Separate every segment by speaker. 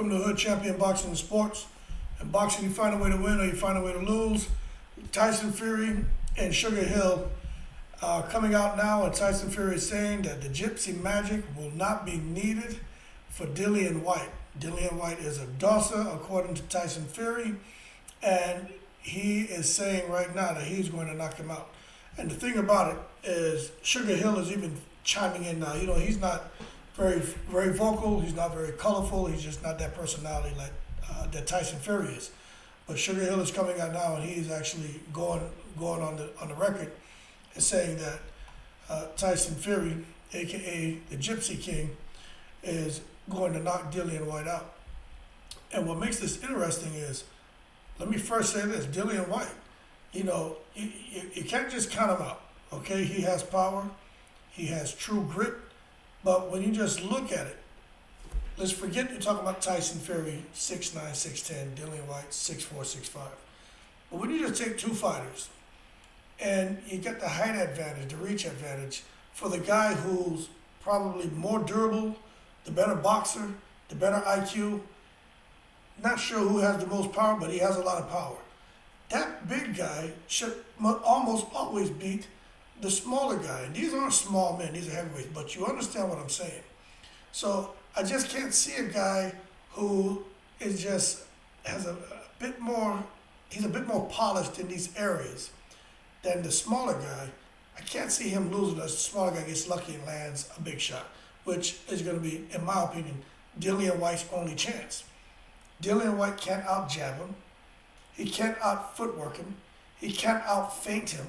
Speaker 1: Welcome to Hood Champion Boxing and Sports. In boxing, you find a way to win or you find a way to lose. Tyson Fury and Sugar Hill are coming out now, and Tyson Fury is saying that the Gypsy magic will not be needed for Dillian Whyte. Dillian Whyte is a dosser, according to Tyson Fury, and he is saying right now that he's going to knock him out. And the thing about it is, Sugar Hill is even chiming in now. You know, he's not very vocal. He's not very colorful. He's just not that personality like that Tyson Fury is. But Sugar Hill is coming out now, and he's actually going on the record and saying that Tyson Fury, aka the Gypsy King, is going to knock Dillian Whyte out. And what makes this interesting is, let me first say this: Dillian Whyte, you know, you can't just count him out. Okay, he has power, he has true grit. But when you just look at it, let's forget you're talking about Tyson Fury, 6'9", 6'10", Dillian Whyte, 6'4", 6'5". But when you just take two fighters and you get the height advantage, the reach advantage for the guy who's probably more durable, the better boxer, the better IQ, not sure who has the most power, but he has a lot of power. That big guy should almost always beat the smaller guy. And these aren't small men, these are heavyweights, but you understand what I'm saying. So I just can't see a guy who is just has a bit more, he's a bit more polished in these areas than the smaller guy. I can't see him losing as the smaller guy gets lucky and lands a big shot, which is going to be, in my opinion, Dillian Whyte's only chance. Dillian Whyte can't out jab him. He can't out footwork him. He can't out feint him.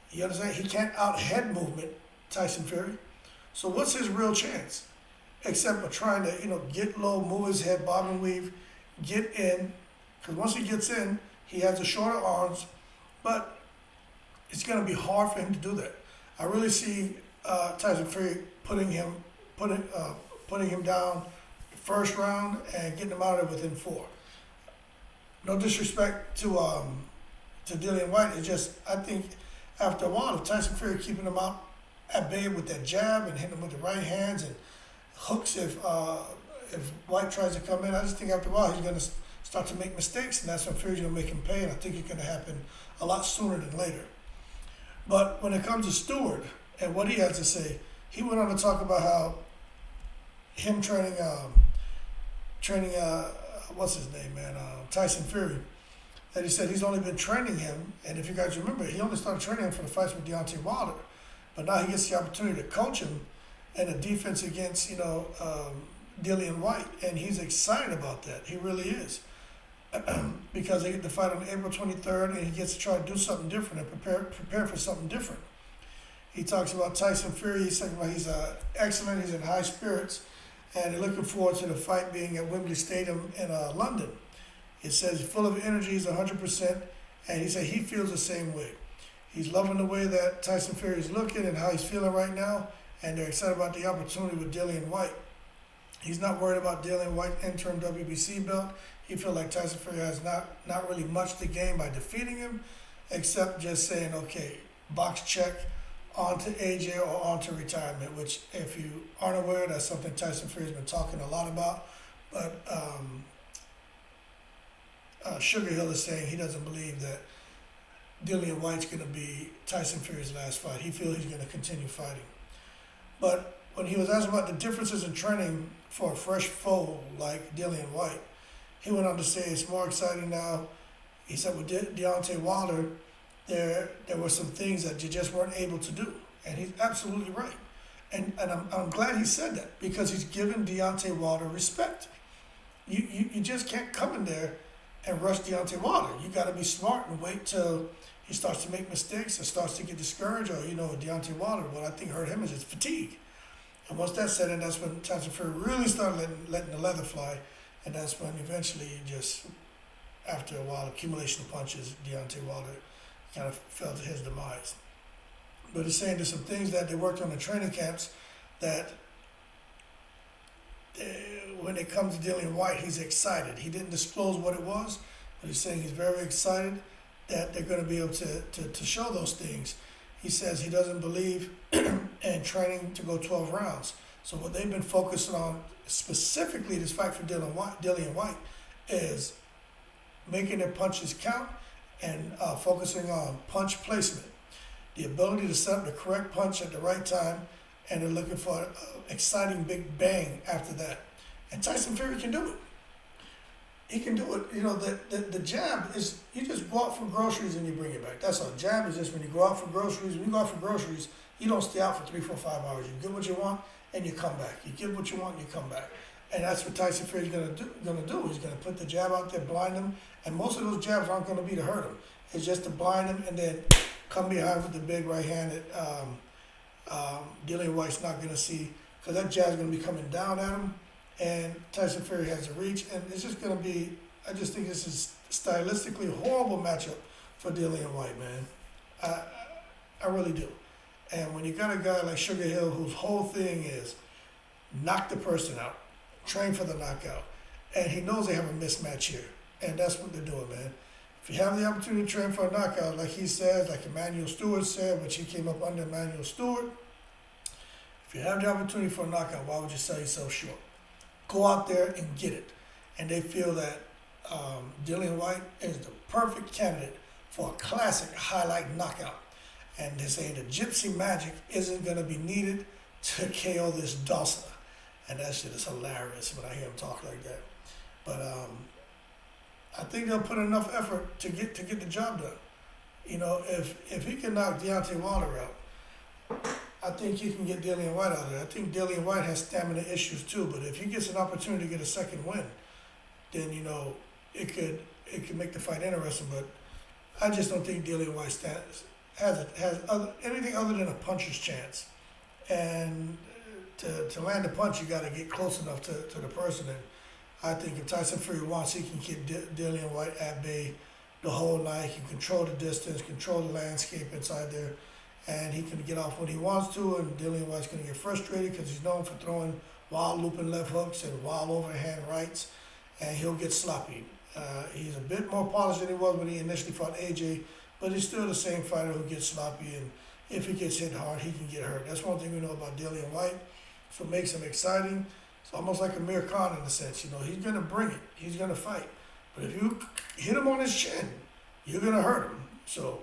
Speaker 1: You understand? He can't out head movement Tyson Fury. So what's his real chance? Except for trying to, you know, get low, move his head, bob and weave, get in. Because once he gets in, he has the shorter arms, but it's going to be hard for him to do that. I really see Tyson Fury putting him down first round and getting him out of there within 4. No disrespect to Dillian Whyte. It's just, I think after a while, if Tyson Fury keeping him out at bay with that jab and hitting him with the right hands and hooks, if Whyte tries to come in, I just think after a while he's going to start to make mistakes, and that's when Fury's going to make him pay, and I think it's going to happen a lot sooner than later. But when it comes to Stewart and what he has to say, he went on to talk about how him training what's his name, man, Tyson Fury, that he said he's only been training him, and if you guys remember, he only started training him for the fights with Deontay Wilder, but now he gets the opportunity to coach him in a defense against, you know, Dillian Whyte, and he's excited about that. He really is, because they get to fight on April 23rd, and he gets to try to do something different and prepare for something different. He talks about Tyson Fury. He's talking about he's excellent. He's in high spirits, and they're looking forward to the fight being at Wembley Stadium in London. It says he's full of energy, he's 100%, and he said he feels the same way. He's loving the way that Tyson Fury is looking and how he's feeling right now, and they're excited about the opportunity with Dillian Whyte. He's not worried about Dillian Whyte's interim WBC belt. He feels like Tyson Fury has not really much to gain by defeating him, except just saying, okay, box check, on to AJ or on to retirement, which, if you aren't aware, that's something Tyson Fury's been talking a lot about. But Sugar Hill is saying he doesn't believe that Dillian Whyte's going to be Tyson Fury's last fight. He feels he's going to continue fighting. But when he was asked about the differences in training for a fresh foe like Dillian Whyte, he went on to say it's more exciting now. He said with Deontay Wilder, there were some things that you just weren't able to do. And he's absolutely right. And I'm glad he said that, because he's given Deontay Wilder respect. You just can't come in there and rush Deontay Wilder. You got to be smart and wait till he starts to make mistakes and starts to get discouraged. Or, you know, Deontay Wilder, what I think hurt him is his fatigue. And once that's set in, that's when Tyson Fury really started letting the leather fly. And that's when eventually, just after a while, accumulation of punches, Deontay Wilder kind of fell to his demise. But he's saying there's some things that they worked on in training camps that when it comes to Dillian Whyte, he's excited. He didn't disclose what it was, but he's saying he's very excited that they're going to be able to show those things. He says he doesn't believe in training to go 12 rounds. So what they've been focusing on, specifically this fight for Dillian Whyte, is making their punches count and focusing on punch placement, the ability to set up the correct punch at the right time, and they're looking for an exciting big bang after that. And Tyson Fury can do it. He can do it. You know, the jab is, you just go out for groceries and you bring it back. That's all. Jab is just when you go out for groceries. When you go out for groceries, you don't stay out for 3, 4, 5 hours. You get what you want and you come back. You get what you want and you come back. And that's what Tyson Fury's gonna do. He's gonna put the jab out there, blind him, and most of those jabs aren't gonna be to hurt him. It's just to blind him and then come behind with the big right hand that Dillian Whyte's not gonna see, because that jab's gonna be coming down at him. And Tyson Fury has a reach, and it's just going to be, I just think this is stylistically a horrible matchup for Dillian Whyte, man. I really do. And when you got a guy like Sugar Hill, whose whole thing is knock the person out, train for the knockout, and he knows they have a mismatch here, and that's what they're doing, man. If you have the opportunity to train for a knockout, like he says, like Emmanuel Stewart said, which he came up under Emmanuel Stewart, if you have the opportunity for a knockout, why would you sell yourself short? Go out there and get it. And they feel that Dillian Whyte is the perfect candidate for a classic highlight knockout. And they're saying the Gypsy magic isn't going to be needed to KO this Dawson. And that shit is hilarious when I hear him talk like that. But I think they'll put enough effort to get the job done. You know, if he can knock Deontay Wilder out, I think he can get Dillian Whyte out of there. I think Dillian Whyte has stamina issues too, but if he gets an opportunity to get a second win, then, you know, it could make the fight interesting. But I just don't think Dillian Whyte has anything other than a puncher's chance. And to land a punch, you got to get close enough to the person. And I think if Tyson Fury wants, he can keep Dillian Whyte at bay the whole night. He can control the distance, control the landscape inside there. And he can get off when he wants to, and Dillian Whyte's going to get frustrated because he's known for throwing wild looping left hooks and wild overhand rights, and he'll get sloppy. He's a bit more polished than he was when he initially fought AJ, but he's still the same fighter who gets sloppy, and if he gets hit hard, he can get hurt. That's one thing we know about Dillian Whyte, so it makes him exciting. It's almost like Amir Khan in a sense. You know, he's going to bring it. He's going to fight. But if you hit him on his chin, you're going to hurt him. So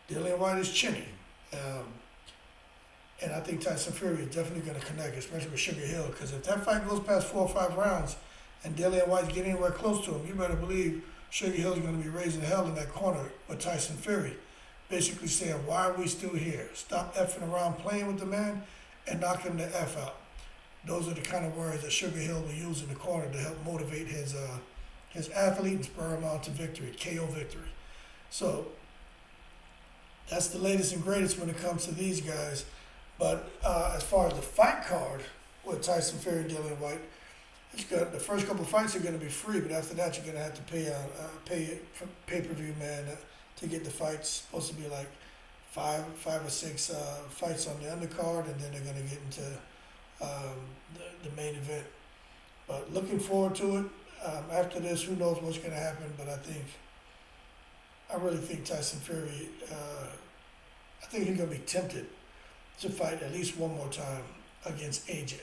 Speaker 1: Dillian Whyte is chinny. And I think Tyson Fury is definitely going to connect, especially with Sugar Hill, because if that fight goes past 4 or 5 rounds and Dillian Whyte's getting anywhere close to him, you better believe Sugar Hill's going to be raising hell in that corner with Tyson Fury, basically saying, why are we still here? Stop effing around playing with the man and knock him the F out. Those are the kind of words that Sugar Hill will use in the corner to help motivate his athlete and spur him on to victory, KO victory. So that's the latest and greatest when it comes to these guys. But as far as the fight card with Tyson Fury and Dillian Whyte, it's good. The first couple of fights are going to be free, but after that you're going to have to pay pay-per-view, man, to get the fights. It's supposed to be like five or six fights on the undercard, and then they're going to get into the main event. But looking forward to it. After this, who knows what's going to happen, but I really think Tyson Fury, I think he's going to be tempted to fight at least one more time against AJ.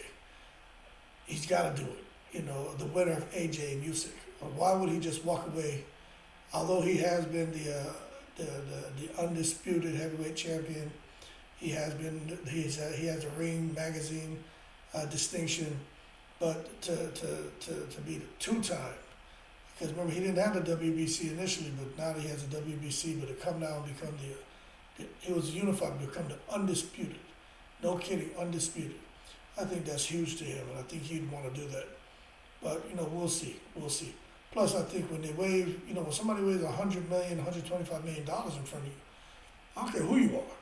Speaker 1: He's got to do it. You know, the winner of AJ and Usyk. Why would he just walk away? Although he has been the undisputed heavyweight champion, he has a Ring magazine distinction, but to be the 2-time. Because remember, he didn't have the WBC initially, but now he has a WBC. But to come down and become it was unified to become the undisputed. No kidding, undisputed. I think that's huge to him, and I think he'd want to do that. But, you know, we'll see. Plus, I think when they wave, you know, when somebody waves $100 million, $125 million in front of you, I don't care who you are.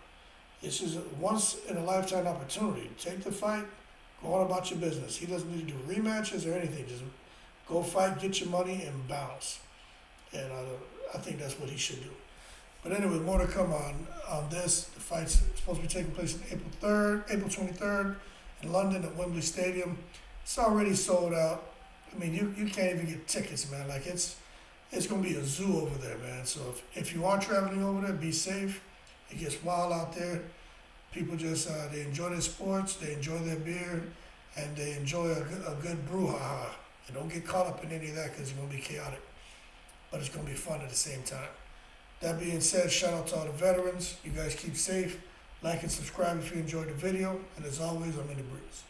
Speaker 1: It's just a once-in-a-lifetime opportunity. Take the fight, go on about your business. He doesn't need to do rematches or anything. Just go fight, get your money, and bounce. And I think that's what he should do. But anyway, more to come on this. The fight's supposed to be taking place on April 23rd in London at Wembley Stadium. It's already sold out. I mean, you can't even get tickets, man. Like, it's going to be a zoo over there, man. So if you are traveling over there, be safe. It gets wild out there. People just, they enjoy their sports. They enjoy their beer. and they enjoy a good brouhaha. And don't get caught up in any of that because it's going to be chaotic. But it's going to be fun at the same time. That being said, shout out to all the veterans. You guys keep safe. Like and subscribe if you enjoyed the video. And as always, I'm in the breeze.